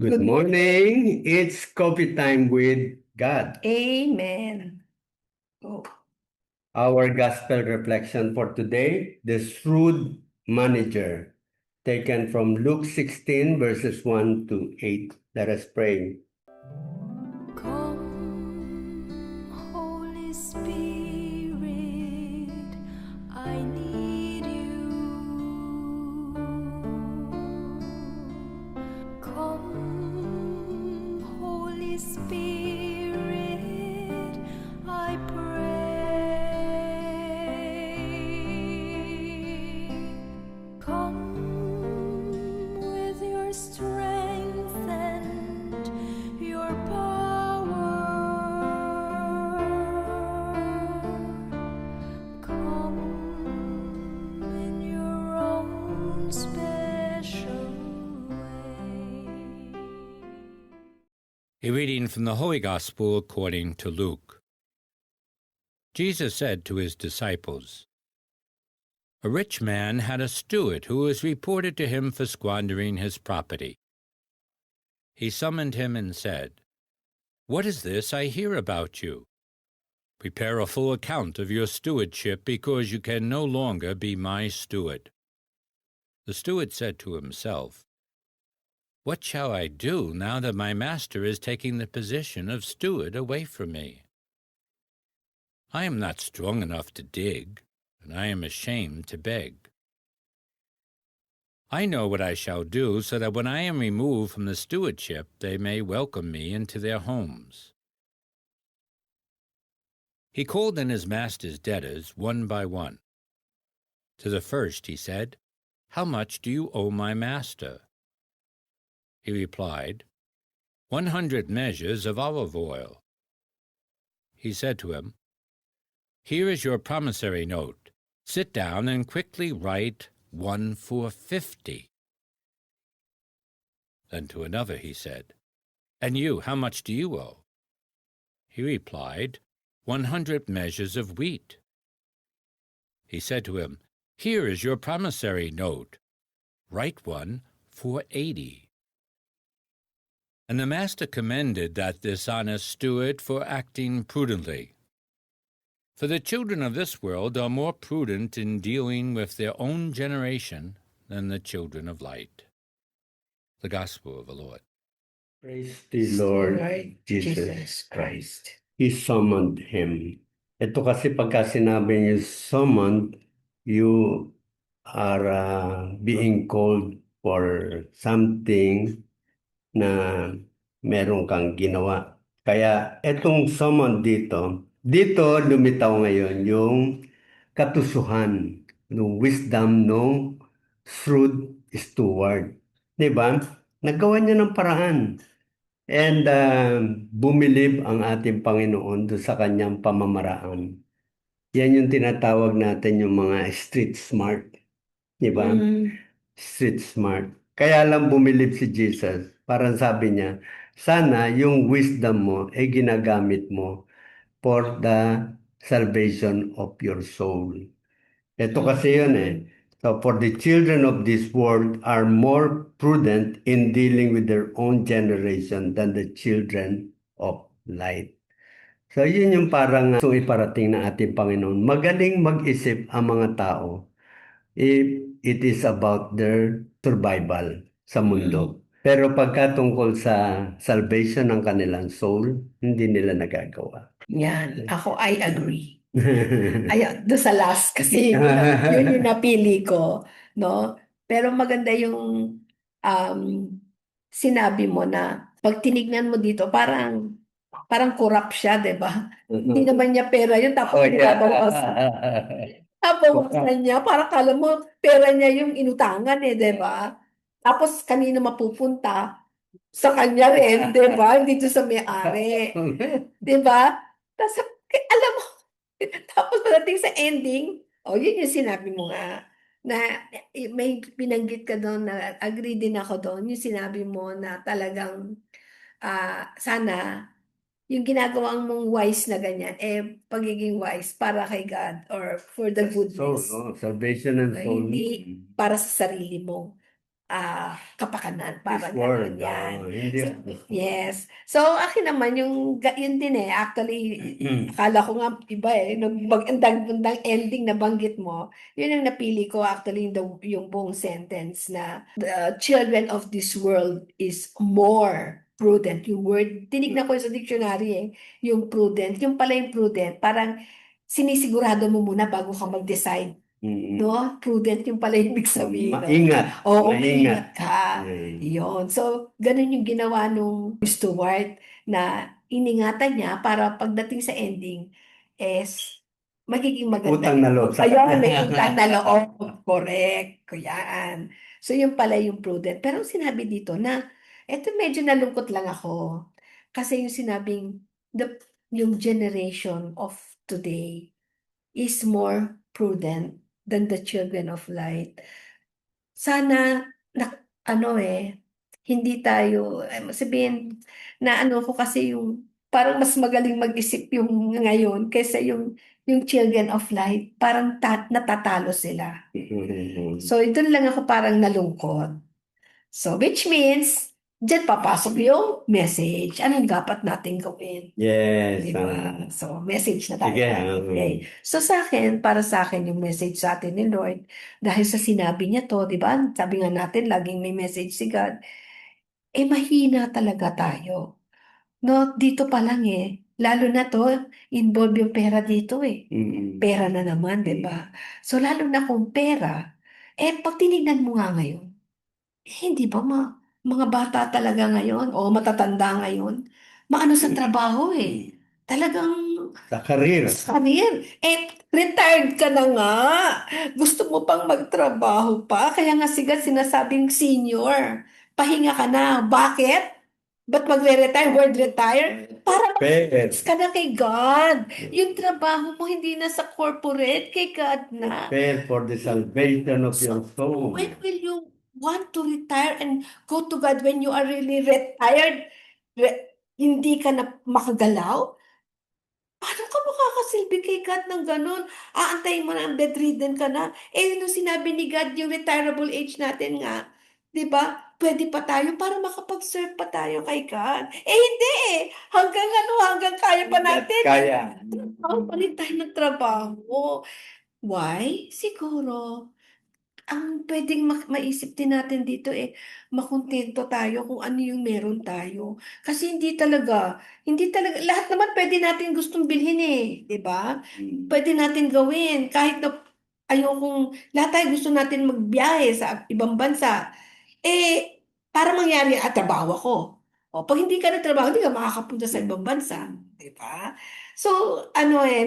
Good morning. It's coffee time with God. Amen. Oh, Our gospel reflection for today, the shrewd manager, taken from Luke 16, verses 1 to 8. Let us pray. Come, Holy Spirit, I need you. Come, Holy Spirit, I pray. Come with your strength and your power. Come in your own special way. A reading from the Holy Gospel according to Luke. Jesus said to his disciples, "A rich man had a steward who was reported to him for squandering his property. He summoned him and said, 'What is this I hear about you? Prepare a full account of your stewardship, because you can no longer be my steward.' The steward said to himself, 'What shall I do now that my master is taking the position of steward away from me? I am not strong enough to dig, and I am ashamed to beg. I know what I shall do, so that when I am removed from the stewardship, they may welcome me into their homes.' He called in his master's debtors one by one. To the first he said, 'How much do you owe my master?' He replied, 100 measures of olive oil.' He said to him, 'Here is your promissory note. Sit down and quickly write 1 for 50. Then to another he said, 'And you, how much do you owe?' He replied, 100 measures of wheat. He said to him, 'Here is your promissory note. Write 1 for 80. And the master commended that dishonest steward for acting prudently. For the children of this world are more prudent in dealing with their own generation than the children of light." The Gospel of the Lord. Praise the Lord Jesus Christ. He summoned him. Ito kasi pagka sinabi niyo summoned, you are being called for something na meron kang ginawa. Kaya etong summon dito lumitaw ngayon yung katusuhan, yung wisdom ng shrewd steward. Diba? Nagawa niya ng paraan. And bumilib ang ating Panginoon doon sa kanyang pamamaraan. Yan yung tinatawag natin yung mga street smart. Diba? Street smart. Kaya lang bumilib si Jesus. Parang sabi niya, sana yung wisdom mo ay ginagamit mo for the salvation of your soul. Ito kasi yun eh. So for the children of this world are more prudent in dealing with their own generation than the children of light. So yun yung parang iparating ng ating Panginoon. Magaling mag-isip ang mga tao if it is about their survival sa mundo. Pero pagka tungkol sa salvation ng kanilang soul, hindi nila nagagawa. yan. Ako, I agree. Ay, doon sa last kasi yun yung napili ko, no? Pero maganda yung sinabi mo na pag tinignan mo dito, parang corrupt siya, di ba? Hindi naman niya pera yun, tapos binabawasan. Babawasan niya, parang kala mo pera niya yung inutangan eh, di ba? Tapos kanino mapupunta? Sa kanya rin, di ba? Hindi doon sa may-ari. Di ba? Tapos, alam mo, tapos pagdating sa ending, yun yung sinabi mo nga, na may binanggit ka doon na agree din ako doon, yung sinabi mo na talagang sana yung ginagawang mong wise na ganyan, pagiging wise para kay God or for the goodness. Salvation and soul. Hindi para sa sarili mo. kapakanan. His Parang word. gano'n yan. Hindi. Yes. So, akin naman, yun din eh. Actually, akala ko nga iba eh. Nung ang ending na banggit mo, yun ang napili ko actually yung buong sentence na the children of this world is more prudent. Yung word, tinignan ko sa dictionary eh. Yung prudent. Yung pala yung prudent. Parang sinisigurado mo muna bago ka mag-decide. No? Prudent yung pala yung ibig sabihin. Maingat. Oo, Maingat. maingat ka. Yun. So, ganun yung ginawa nung Stewart na iningatan niya para pagdating sa ending is magiging maganda. Utang na loob. Ayun, may utang na loob. Correct. Yan. So, yun pala yung prudent. Pero sinabi dito na, eto medyo nalungkot lang ako. Kasi yung sinabing, yung generation of today is more prudent than the children of light. Sana, hindi tayo, sabihin, na ano ko kasi yung, parang mas magaling mag-isip yung ngayon kaysa yung children of light, parang natatalo sila. So, doon lang ako parang nalungkot. So, which means, dyan papasok yung message. Anong dapat natin gawin? Yes. Diba? So, message na tayo. Sige. Okay. So, para sa akin, yung message sa atin ni Lord, dahil sa sinabi niya to, di ba? Sabi nga natin, laging may message si God. Mahina talaga tayo. No, dito pa lang lalo na to, involve yung pera dito Pera na naman, di ba? So, lalo na kung pera, pag tinignan mo nga ngayon, hindi ba mga bata talaga ngayon o matatanda ngayon, maano sa trabaho Talagang Sa career. retired ka na nga. Gusto mo pang magtrabaho pa. Kaya nga sinasabing senior. Pahinga ka na. Bakit? Ba't magre-retire? Word retire? Para Fair. ka na kay God. Yung trabaho mo hindi na sa corporate, kay God na. Fair for the salvation of your soul. When will you want to retire and go to God when you are really retired? Hindi ka na makagalaw? Paano ka makakasilbi kay God ng ganun? Aantayin mo na bedridden ka na. Nung sinabi ni God yung retirable age natin nga, di ba? Pwede pa tayo para makapag-serve pa tayo kay God. Hindi hanggang kaya pa natin. Kaya. Palit tayo ng trabaho. Why? Siguro, ang pwedeng maisip din natin dito makontento tayo kung ano yung meron tayo. Kasi hindi talaga, lahat naman pwede natin gustong bilhin di ba? Pwede natin gawin, kahit na lahat tayo gusto natin magbiyahe sa ibang bansa. Para mangyari, trabaho ako. Pag hindi ka nagtrabaho, hindi ka makakapunta sa ibang bansa. Di ba? So,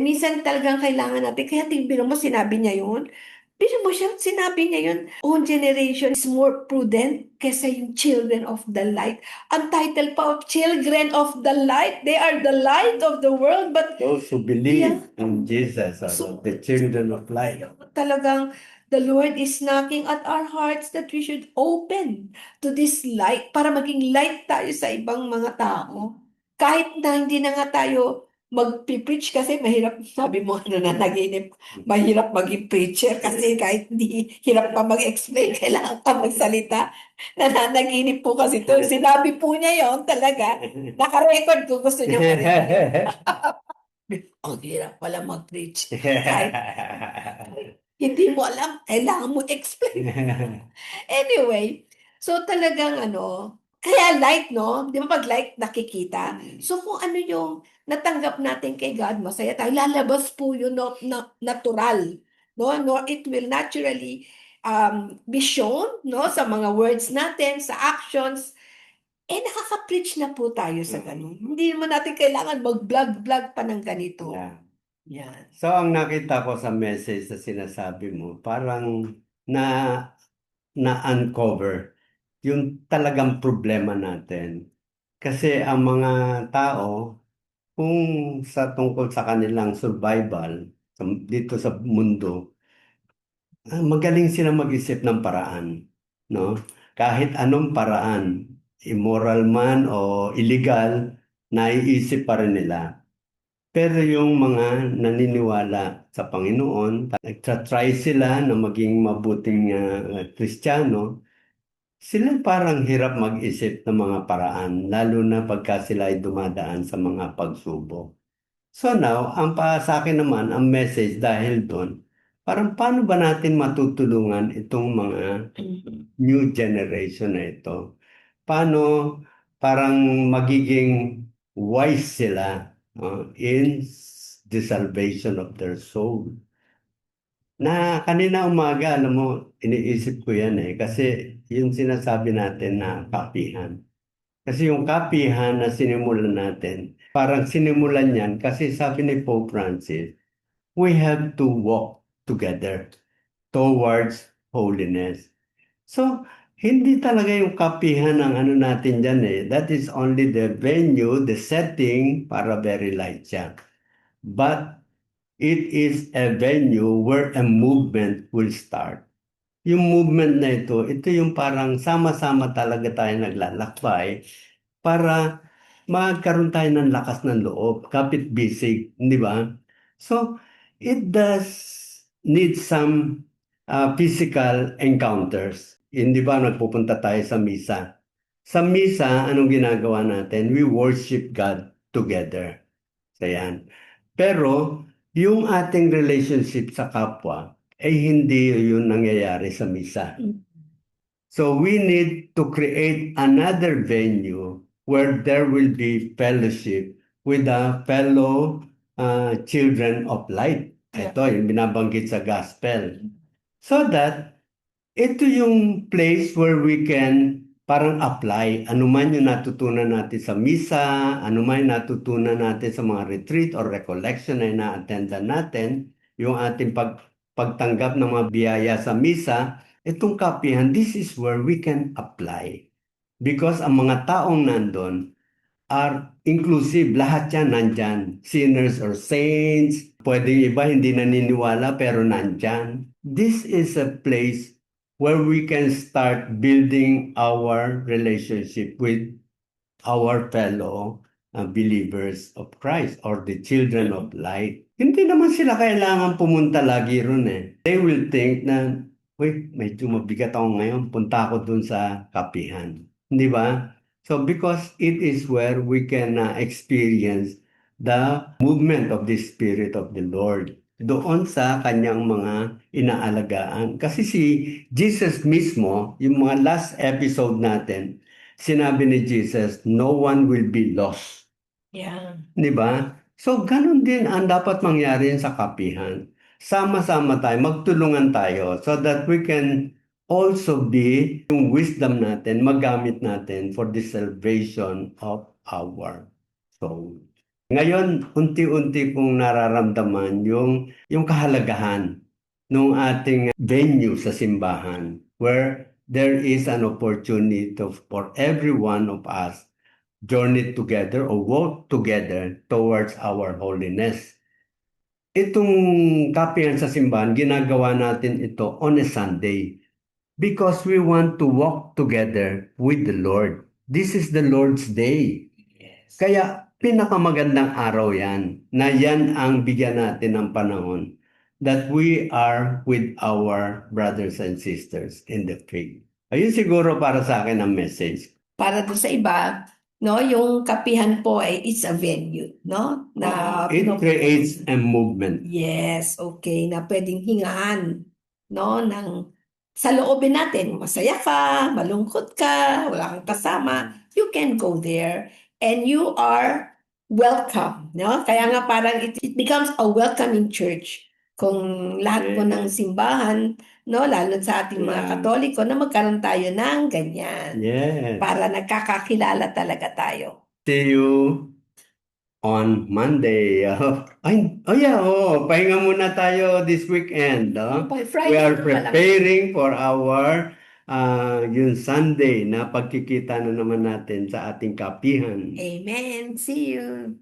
minsan talagang kailangan natin, kaya tingnan mo, sinabi niya yun, pero mo siya, sinabi niya yun, own generation is more prudent kesa yung children of the light. Ang title pa of children of the light, they are the light of the world, but Those who believe in Jesus are the children of light. talagang the Lord is knocking at our hearts that we should open to this light para maging light tayo sa ibang mga tao. Kahit na hindi na nga tayo mag-preach kasi mahirap, sabi mo naginip, mahirap maging preacher kasi kahit hindi hirap pa mag-explain, kailangan pa magsalita. Nananaginip po kasi to. Sinabi po niya yon talaga. Naka-record ko, gusto niyo marinig. Ang hirap pala mag-preach. Hindi mo alam, kailangan mo explain. Anyway, so talagang kaya light, no? Di ba pag light nakikita? So kung ano yung natanggap natin kay God, masaya tayo. Lalabas po yun natural. No? It will naturally be shown sa mga words natin, sa actions. Nakaka-preach na po tayo sa ganun. Hindi naman natin kailangan mag-vlog pa ng ganito. Yeah. Yan. So, ang nakita ko sa message na sinasabi mo, parang na-uncover yung talagang problema natin. Kasi ang mga tao, kung tungkol sa kanilang survival dito sa mundo, magaling sila mag-isip ng paraan, no? Kahit anong paraan, immoral man o illegal, naiisip pa rin nila. Pero yung mga naniniwala sa Panginoon, nagtatry sila na maging mabuting Kristiyano, sila parang hirap mag-isip ng mga paraan, lalo na pagka sila ay dumadaan sa mga pagsubok. So now, sa akin naman, ang message dahil doon, parang paano ba natin matutulungan itong mga new generation na ito? Paano parang magiging wise sila in the salvation of their soul? Na kanina umaga, alam mo, iniisip ko yan kasi yung sinasabi natin na kapihan. Kasi yung kapihan na sinimulan natin, parang sinimulan yan kasi sabi ni Pope Francis, we have to walk together towards holiness. So, hindi talaga yung kapihan ang ano natin dyan eh. That is only the venue, the setting para very light siya. But it is a venue where a movement will start. Yung movement na ito yung parang sama-sama talaga tayo naglalakbay para magkaroon tayo ng lakas ng loob, kapit-bisig, di ba? So, it does need some physical encounters. Hindi ba nagpupunta tayo sa misa? Sa misa, anong ginagawa natin? We worship God together. So, yan. Pero, yung ating relationship sa kapwa, ay hindi yun nangyayari sa misa. So we need to create another venue where there will be fellowship with the fellow children of light. Ito yung binabanggit sa gospel. So that ito yung place where we can parang apply anuman yung natutunan natin sa misa, anuman yung natutunan natin sa mga retreat or recollection na ina-attendan natin, yung ating pagtanggap ng mga biyaya sa misa, itong kapihan, this is where we can apply. Because ang mga taong nandun are inclusive. Lahat yan nandyan. Sinners or saints. Pwedeng iba hindi naniniwala pero nandyan. This is a place where we can start building our relationship with our fellow believers of Christ or the children of light. Hindi naman sila kailangan pumunta lagi ron eh. They will think na, wait, medyo mabigat ako ngayon, punta ako dun sa kapihan. Di ba? So because it is where we can experience the movement of the Spirit of the Lord doon sa kanyang mga inaalagaan. Kasi si Jesus mismo, yung mga last episode natin, sinabi ni Jesus, no one will be lost. Yeah. Di ba? So, ganun din ang dapat mangyari sa kapihan. Sama-sama tayo, magtulungan tayo so that we can also be yung wisdom natin, magamit natin for the salvation of our soul. Ngayon, unti-unti kong nararamdaman yung kahalagahan ng ating venue sa simbahan where there is an opportunity for every one of us journey together or walk together towards our holiness. Itong kapihan sa simbahan, ginagawa natin ito on a Sunday because we want to walk together with the Lord. This is the Lord's Day. Yes. Kaya pinakamagandang araw yan, na yan ang bigyan natin ng panahon that we are with our brothers and sisters in the faith. Ayun siguro para sa akin ang message. Para doon sa iba, no, yung kapihan po ay it's a venue, no? Na It creates a movement. Yes, okay, na pwedeng hingaan, no, sa loobin natin, masaya ka, malungkot ka, wala kang kasama, you can go there and you are welcome, no? Kaya nga parang it becomes a welcoming church kung lahat po ng simbahan, no, lalo sa ating mga Katoliko na magkaroon tayo ng ganyan. Yes. Para nagkakakilala talaga tayo. See you on Monday. Pahinga muna tayo this weekend. By We Friday are pa lang. preparing for our yung Sunday na pagkikita na naman natin sa ating kapihan. Amen. See you.